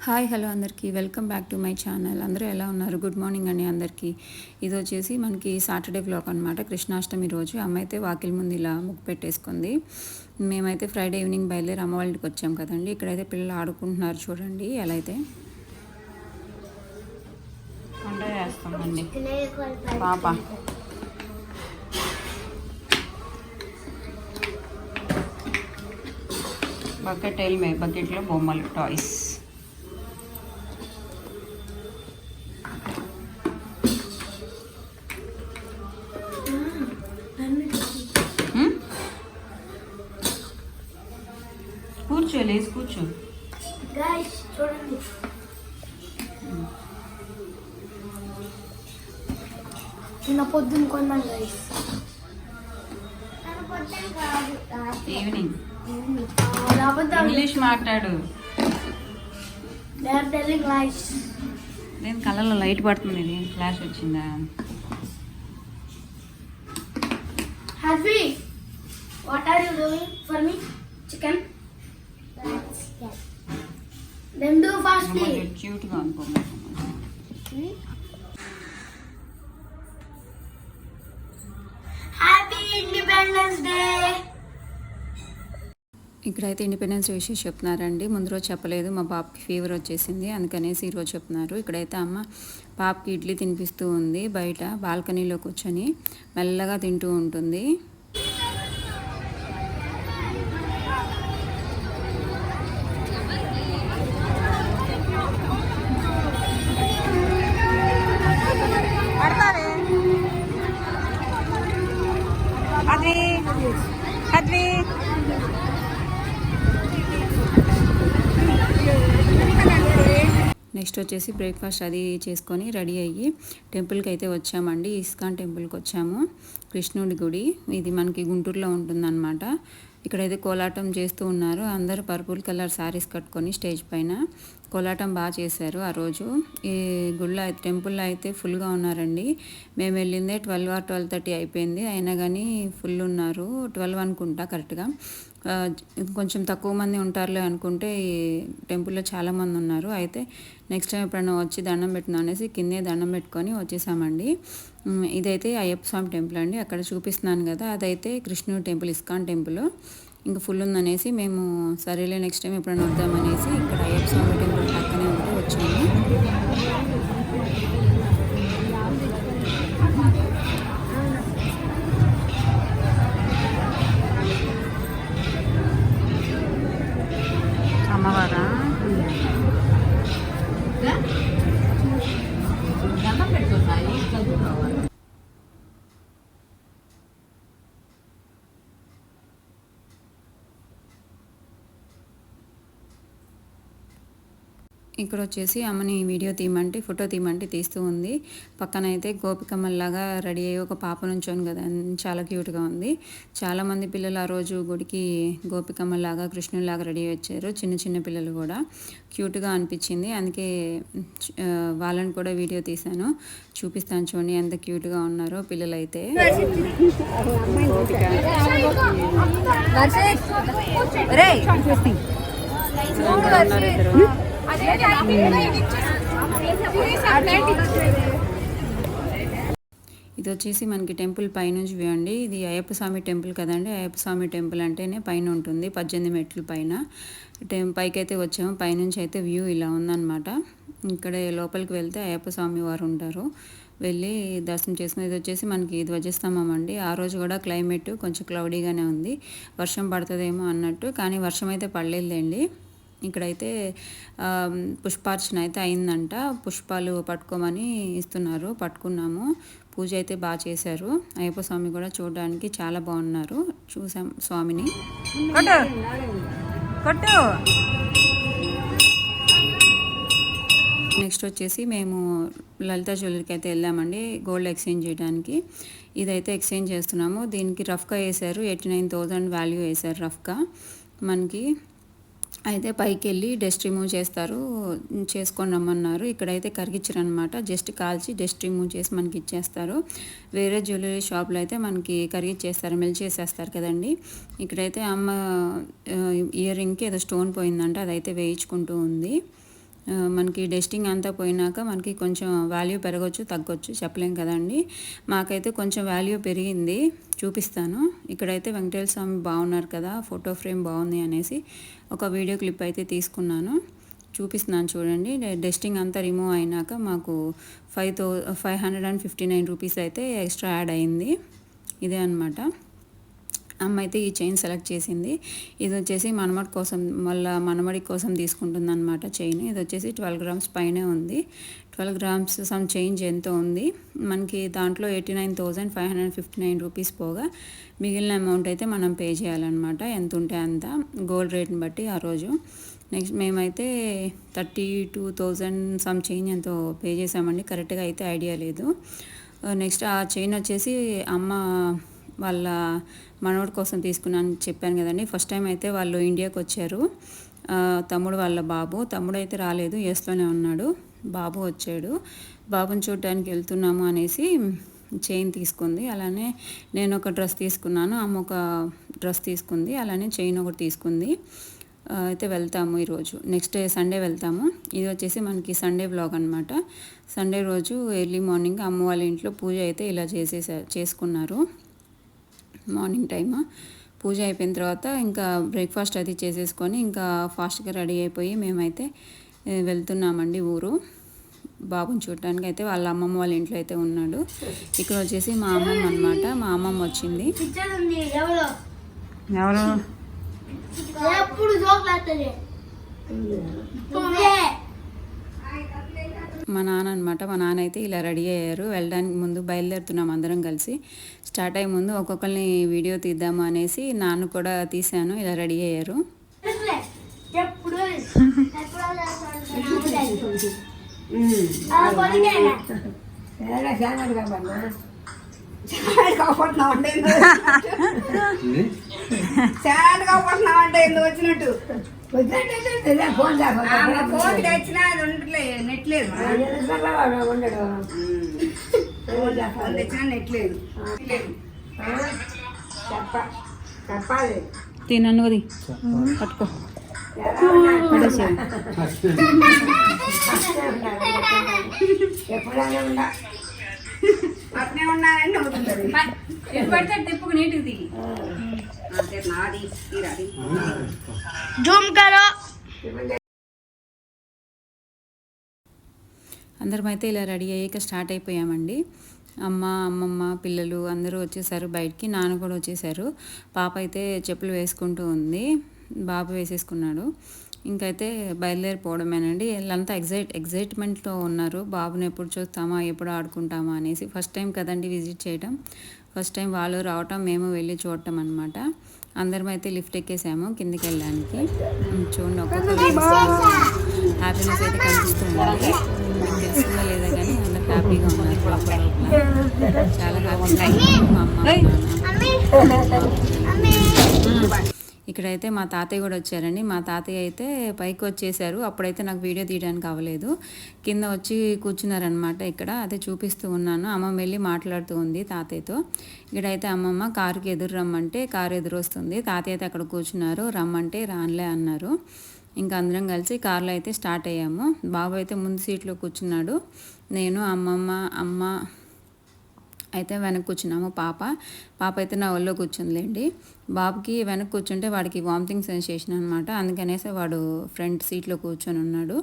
Hi hello అందరికీ welcome back to my channel. అందరూ ఎలా ఉన్నారు? గుడ్ మార్నింగ్ అండి అందరికీ. ఇది వచ్చేసి మనకి సాటర్డే వ్లాగ్ అనమాట. కృష్ణాష్టమి రోజు అమ్మ అయితే వాకిలి ముందు ఇలా ముగ్గు పెట్టేసుకుంది. మేమైతే ఫ్రైడే ఈవినింగ్ బయలుదేరి అమ్మ వాళ్ళ ఇంటికి వచ్చాం కదండి. ఇక్కడైతే పిల్లలు ఆడుకుంటున్నారు చూడండి ఎలా అయితే. వంట చేస్తామండి పాప. బకెట్ ఎల్మే బకెట్లో బొమ్మలు టాయ్స్. కూర్చో లేచి కూర్చో. చూడండి నిన్న పొద్దున్న కొన్నాను గైస్. ఈవినింగ్ ఇంగ్లీష్ మాట్లాడు. నేను కళ్ళలో లైట్ పడుతుంది. ఇది ఫ్లాష్ వచ్చిందా? Happy what are you doing for me chicken? Then do fastly. Cute గా అనుకో. Happy Independence Day. ఇక్కడైతే ఇండిపెండెన్స్ డే విషయం చెప్తున్నారండి. ముందు రోజు చెప్పలేదు, మా పాపకి ఫీవర్ వచ్చేసింది అందుకనేసి ఈరోజు చెప్తున్నారు. ఇక్కడైతే అమ్మ పాపకి ఇడ్లీ తినిపిస్తూ ఉంది. బయట బాల్కనీలో కూర్చొని మెల్లగా తింటూ ఉంటుంది. నెక్స్ట్ వచ్చేసి బ్రేక్ఫాస్ట్ అది చేసుకొని రెడీ అయ్యి టెంపుల్కి అయితే వచ్చామండి. ఇస్కాన్ టెంపుల్కి వచ్చాము. కృష్ణుడి గుడి ఇది మనకి గుంటూరులో ఉంటుందన్నమాట. ఇక్కడైతే కోలాటం చేస్తూ ఉన్నారు. అందరూ పర్పుల్ కలర్ శారీస్ కట్టుకొని స్టేజ్ పైన కోలాటం బాగా చేశారు ఆ రోజు. ఈ గుళ్ళో టెంపుల్లో అయితే ఫుల్గా ఉన్నారండి. మేము వెళ్ళిందే 12 or 12:30 అయిపోయింది. అయినా కానీ ఫుల్ ఉన్నారు. 12 అనుకుంటా కరెక్ట్గా. కొంచెం తక్కువ మంది ఉంటారులే అనుకుంటే ఈ టెంపుల్లో చాలామంది ఉన్నారు. అయితే నెక్స్ట్ టైం ఎప్పుడైనా వచ్చి దండం పెట్టినా అనేసి కిందే దండం పెట్టుకొని వచ్చేసామండి. ఇదైతే అయ్యప్ప స్వామి టెంపుల్ అండి. అక్కడ చూపిస్తున్నాను కదా, అదైతే కృష్ణుడి టెంపుల్, ఇస్కాన్ టెంపుల్. ఇంకా ఫుల్ ఉందనేసి మేము సరేలే నెక్స్ట్ టైం ఎప్పుడైనా వద్దామనేసి ఇక్కడ అయ్యప్ప స్వామి టెంపుల్ పక్కనే ఉంటే వచ్చాము. అమ్మవారా? ఇక్కడ వచ్చేసి అమ్మని వీడియో తీయమంటే ఫోటో తీయమంటే తీస్తూ ఉంది. పక్కన అయితే గోపికమ్మల్లాగా రెడీ అయ్యి ఒక పాప నుంచోని కదా, చాలా క్యూట్గా ఉంది. చాలామంది పిల్లలు ఆ రోజు గుడికి గోపికమ్మల్లాగా కృష్ణులాగా రెడీ వచ్చారు. చిన్న చిన్న పిల్లలు కూడా క్యూట్గా అనిపించింది. అందుకే వాళ్ళని కూడా వీడియో తీశాను, చూపిస్తాను. చూడండి ఎంత క్యూట్గా ఉన్నారో పిల్లలు అయితే. ఇది వచ్చేసి మనకి టెంపుల్ పైనుంచి వ్యూ అండి. ఇది అయ్యప్ప స్వామి టెంపుల్ కదండి. అయ్యప్ప స్వామి టెంపుల్ అంటేనే పైన ఉంటుంది, 18 మెట్ల పైన. పైకి అయితే వచ్చాము. పైనుంచి అయితే వ్యూ ఇలా ఉందన్నమాట. ఇక్కడ లోపలికి వెళ్తే అయ్యప్ప స్వామి వారు ఉంటారు. వెళ్ళి దర్శనం చేసుకుని ఇది వచ్చేసి మనకి ధ్వజస్తంభం అండి. ఆ రోజు కూడా క్లైమేట్ కొంచెం క్లౌడీగానే ఉంది, వర్షం పడుతుందేమో అన్నట్టు, కానీ వర్షం అయితే పడలేదండి. ఇక్కడైతే పుష్పార్చన అయితే అయిందంట. పుష్పాలు పట్టుకోమని ఇస్తున్నారు, పట్టుకున్నాము. పూజ అయితే బాగా చేశారు. అయ్యప్ప స్వామి కూడా చూడడానికి చాలా బాగున్నారు. చూసాం స్వామిని. నెక్స్ట్ వచ్చేసి మేము లలిత జ్యువెలరీకి అయితే వెళ్ళామండి గోల్డ్ ఎక్స్చేంజ్ చేయడానికి. ఇదైతే ఎక్స్చేంజ్ చేస్తున్నాము. దీనికి రఫ్గా వేశారు, 89,000 వాల్యూ వేశారు రఫ్గా మనకి. అయితే పైకి వెళ్ళి డస్ట్ రిమూవ్ చేస్తారు, చేసుకొని రమ్మన్నారు. ఇక్కడైతే కరిగిచ్చారు అనమాట. జస్ట్ కాల్చి డస్ట్ రిమూవ్ చేసి మనకి ఇచ్చేస్తారు. వేరే జ్యువెలరీ షాప్లో అయితే మనకి కరిగిచ్చేస్తారు, మెల్ట్ చేసేస్తారు కదండి. ఇక్కడైతే అమ్మ ఇయర్ రింగ్కి ఏదో స్టోన్ పోయిందంట, అదైతే వేయించుకుంటూ ఉంది. మనకి డస్టింగ్ అంతా పోయినాక మనకి కొంచెం వాల్యూ పెరగచ్చు తగ్గొచ్చు చెప్పలేం కదండి. మాకైతే కొంచెం వాల్యూ పెరిగింది, చూపిస్తాను. ఇక్కడైతే వెంకటేశ్వర స్వామి బాగున్నారు కదా, ఫోటో ఫ్రేమ్ బాగుంది అనేసి ఒక వీడియో క్లిప్ అయితే తీసుకున్నాను, చూపిస్తున్నాను చూడండి. డస్టింగ్ అంతా రిమూవ్ అయినాక మాకు 559 రూపీస్ అయితే ఎక్స్ట్రా యాడ్ అయింది. ఇదే అనమాట. అమ్మ అయితే ఈ చైన్ సెలెక్ట్ చేసింది. ఇది వచ్చేసి మనమడి కోసం, మళ్ళీ మనమడి కోసం తీసుకుంటుంది అనమాట చైన్. ఇది వచ్చేసి 12 గ్రామ్స్ పైనే ఉంది. 12 గ్రామ్స్ సమ్ చేంజ్ ఎంతో ఉంది మనకి. దాంట్లో 89,559 రూపీస్ పోగా మిగిలిన అమౌంట్ అయితే మనం పే చేయాలన్నమాట. ఎంత ఉంటే అంత గోల్డ్ రేట్ని బట్టి ఆ రోజు. నెక్స్ట్ మేమైతే 32,000 సమ్ చేంజ్ ఎంతో పే చేసామండి, కరెక్ట్గా అయితే ఐడియా లేదు. నెక్స్ట్ ఆ చైన్ వచ్చేసి అమ్మ వాళ్ళ మనవడి కోసం తీసుకున్నాను చెప్పాను కదండి. ఫస్ట్ టైం అయితే వాళ్ళు ఇండియాకి వచ్చారు, తమ్ముడు వాళ్ళ బాబు. తమ్ముడు అయితే రాలేదు, యూఎస్లోనే ఉన్నాడు. బాబు వచ్చాడు. బాబుని చూడడానికి వెళ్తున్నాము అనేసి చైన్ తీసుకుంది. అలానే నేను ఒక డ్రెస్ తీసుకున్నాను, అమ్మ ఒక డ్రెస్ తీసుకుంది, అలానే చైన్ ఒకటి తీసుకుంది. అయితే వెళ్తాము ఈరోజు, నెక్స్ట్ డే సండే వెళ్తాము. ఇది వచ్చేసి మనకి సండే వ్లాగ్ అనమాట. సండే రోజు ఎర్లీ మార్నింగ్ అమ్మ వాళ్ళ ఇంట్లో పూజ అయితే ఇలా చేసుకున్నారు. మార్నింగ్ టైమ్ పూజ అయిపోయిన తర్వాత ఇంకా బ్రేక్ఫాస్ట్ అది చేసేసుకొని ఇంకా ఫాస్ట్గా రెడీ అయిపోయి మేమైతే వెళ్తున్నామండి ఊరు. బాబుని చూడటానికి అయితే వాళ్ళ అమ్మమ్మ వాళ్ళ ఇంట్లో అయితే ఉన్నాడు. ఇక్కడ వచ్చేసి మా అమ్మమ్మ అనమాట. మా అమ్మమ్మ వచ్చింది. ఎవరు మా నాన్న అనమాట. మా నాన్న అయితే ఇలా రెడీ అయ్యారు. వెళ్ళడానికి ముందు బయలుదేరుతున్నాం అందరం కలిసి. స్టార్ట్ అయ్యే ముందు ఒక్కొక్కరిని వీడియో తీద్దాము అనేసి నాన్న కూడా తీశాను. ఇలా రెడీ అయ్యారు. అంటే ఎందుకు వచ్చినట్టు ఫోన్ తెచ్చినా అది ఉండట్లేదు, నెట్ లేదు. తెచ్చినా నెట్ లేదు. చెప్పాలి తిననుది పట్టుకో. ఎప్పుడైనా ఉండా పక్కనే ఉన్నానండి అవుతుంది. పడితే తిప్పుకు నీటికి దిగి నాది జూమ్ కరో. అందరం అయితే ఇలా రెడీ అయ్యాక స్టార్ట్ అయిపోయామండి. అమ్మ, అమ్మమ్మ, పిల్లలు అందరూ వచ్చేసారు బయటికి. నాన్న కూడా వచ్చేసారు. పాప అయితే చెప్పులు వేసుకుంటూ ఉంది, బాబు వేసేసుకున్నాడు. ఇంకైతే బయలుదేరిపోవడమేనండి. వీళ్ళంతా ఎగ్జైట్మెంట్లో ఉన్నారు. బాబుని ఎప్పుడు చూస్తామా, ఎప్పుడు ఆడుకుంటామా అనేసి. ఫస్ట్ టైం కదండి విజిట్ చేయడం, ఫస్ట్ టైం వాళ్ళు రావటం, మేము వెళ్ళి చూడటం అనమాట. అందరం అయితే లిఫ్ట్ ఎక్కేసాము కిందికి వెళ్ళడానికి. చూడండి ఒక్కొక్కరు హ్యాపీనెస్ అయితే కనిపిస్తుంది. మీకు తెలుస్తుందా లేదా కానీ అందరు హ్యాపీగా ఉన్నారు లోపల. చాలా హ్యాపీగా మా అమ్మ ఇక్కడైతే మా తాతయ్య కూడా వచ్చారండి. మా తాతయ్య అయితే పైకి వచ్చేసారు. అప్పుడైతే నాకు వీడియో తీయడానికి అవ్వలేదు. కింద వచ్చి కూర్చున్నారనమాట. ఇక్కడ అదే చూపిస్తూ ఉన్నాను. అమ్మమ్మ వెళ్ళి మాట్లాడుతూ ఉంది తాతయ్యతో. ఇక్కడైతే అమ్మమ్మ కారుకి ఎదురు రమ్మంటే కారు ఎదురు వస్తుంది. తాతయ్య అయితే అక్కడ కూర్చున్నారు. రమ్మంటే రానులే అన్నారు. ఇంకా అందరం కలిసి కార్లో అయితే స్టార్ట్ అయ్యాము. బాబు అయితే ముందు సీట్లో కూర్చున్నాడు. నేను, అమ్మమ్మ, అమ్మ అయితే వెనక్కి కూర్చున్నాము. పాప అయితే నా ఒళ్ళో కూర్చుందిలేండి. బాబుకి వెనక్కి కూర్చుంటే వాడికి వామిటింగ్ సెన్సేషన్ అనమాట. అందుకనేసి వాడు ఫ్రంట్ సీట్లో కూర్చొని ఉన్నాడు.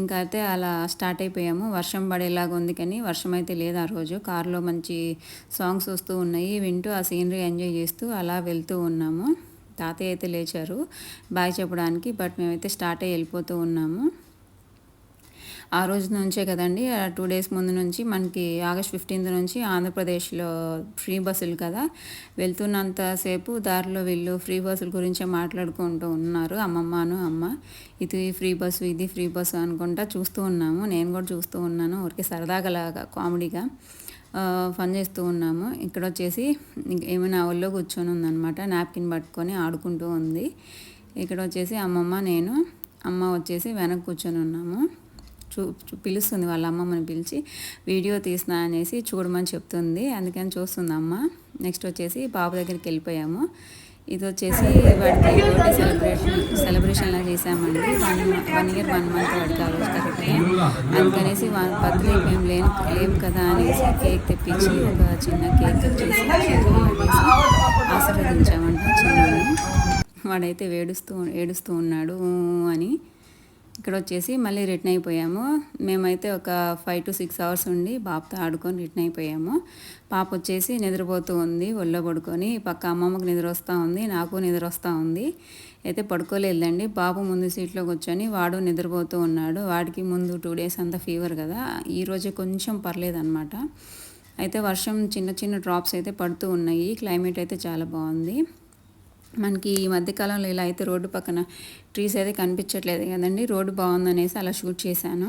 ఇంకా అయితే అలా స్టార్ట్ అయిపోయాము. వర్షం పడేలాగా ఉంది కానీ వర్షం అయితే లేదు ఆ రోజు. కారులో మంచి సాంగ్స్ వస్తూ ఉన్నాయి, వింటూ ఆ సీనరీ ఎంజాయ్ చేస్తూ అలా వెళ్తూ ఉన్నాము. తాతయ్య అయితే లేచారు బాయ్ చెప్పడానికి, బట్ మేమైతే స్టార్ట్ అయ్యి వెళ్ళిపోతూ ఉన్నాము. ఆ రోజు నుంచే కదండి, 2 డేస్ ముందు నుంచి మనకి ఆగస్ట్ 15 నుంచి ఆంధ్రప్రదేశ్లో ఫ్రీ బస్సులు కదా. వెళ్తున్నంతసేపు దారిలో వీళ్ళు ఫ్రీ బస్సుల గురించే మాట్లాడుకుంటూ ఉన్నారు. అమ్మమ్మను అమ్మ ఇది ఫ్రీ బస్సు, ఇది ఫ్రీ బస్సు అనుకుంటా చూస్తూ ఉన్నాము. నేను కూడా చూస్తూ ఉన్నాను, ఊరికే సరదాగా కామెడీగా ఫన్ చేస్తూ ఉన్నాము. ఇక్కడ వచ్చేసి ఏమైనా ఒళ్ళో కూర్చొని ఉందన్నమాట, నాప్కిన్ పట్టుకొని ఆడుకుంటూ ఉంది. ఇక్కడ వచ్చేసి అమ్మమ్మ, నేను, అమ్మ వచ్చేసి వెనక్కి కూర్చొని ఉన్నాము. పిలుస్తుంది వాళ్ళ అమ్మమ్మని పిలిచి వీడియో తీసినా అనేసి చూడమని చెప్తుంది. అందుకని చూస్తుంది అమ్మ. నెక్స్ట్ వచ్చేసి బాబు దగ్గరికి వెళ్ళిపోయాము. ఇది వచ్చేసి వాడికి బర్త్డే సెలబ్రేషన్లా చేసామండి. 1 year 1 month వాడికి ఆ రోజు కరెక్ట్గా. అందుకనేసి బర్త్డేకి మేము లేము కదా అనేసి కేక్ తెప్పించి ఒక చిన్న కేక్ కట్ చేసి ఆశీర్వదించామంట చిన్నని. వాడైతే ఏడుస్తూ ఉన్నాడు అని. ఇక్కడ వచ్చేసి మళ్ళీ రిటర్న్ అయిపోయాము. మేమైతే ఒక 5 to 6 hours ఉండి బాబుతో ఆడుకొని రిటర్న్ అయిపోయాము. పాప వచ్చేసి నిద్రపోతూ ఉంది ఒళ్ళో పడుకొని. పక్క అమ్మమ్మకి నిద్ర వస్తూ ఉంది, నాకు నిద్ర వస్తూ ఉంది. అయితే పడుకోలేదండి. బాబు ముందు సీట్లో కూర్చొని వాడు నిద్రపోతూ ఉన్నాడు. వాడికి ముందు 2 days అంతా ఫీవర్ కదా, ఈరోజే కొంచెం పర్లేదన్నమాట. అయితే వర్షం చిన్న చిన్న డ్రాప్స్ అయితే పడుతూ ఉన్నాయి. క్లైమేట్ అయితే చాలా బాగుంది. మనకి ఈ మధ్యకాలంలో ఇలా అయితే రోడ్డు పక్కన ట్రీస్ అయితే కనిపించట్లేదు కదండి. రోడ్డు బాగుందనేసి అలా షూట్ చేశాను.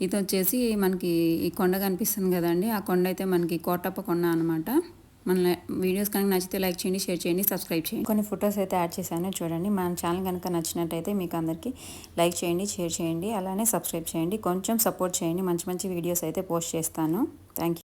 ఇది వచ్చేసి మనకి ఈ కొండ కనిపిస్తుంది కదండి, ఆ కొండ అయితే మనకి కోటప్ప కొండ అనమాట. మన వీడియోస్ కనుక నచ్చితే లైక్ చేయండి, షేర్ చేయండి, సబ్స్క్రైబ్ చేయండి. కొన్ని ఫొటోస్ అయితే యాడ్ చేశాను చూడండి. మన ఛానల్ కనుక నచ్చినట్టయితే మీకు అందరికీ లైక్ చేయండి, షేర్ చేయండి, అలానే సబ్స్క్రైబ్ చేయండి. కొంచెం సపోర్ట్ చేయండి. మంచి మంచి వీడియోస్ అయితే పోస్ట్ చేస్తాను. Thank you.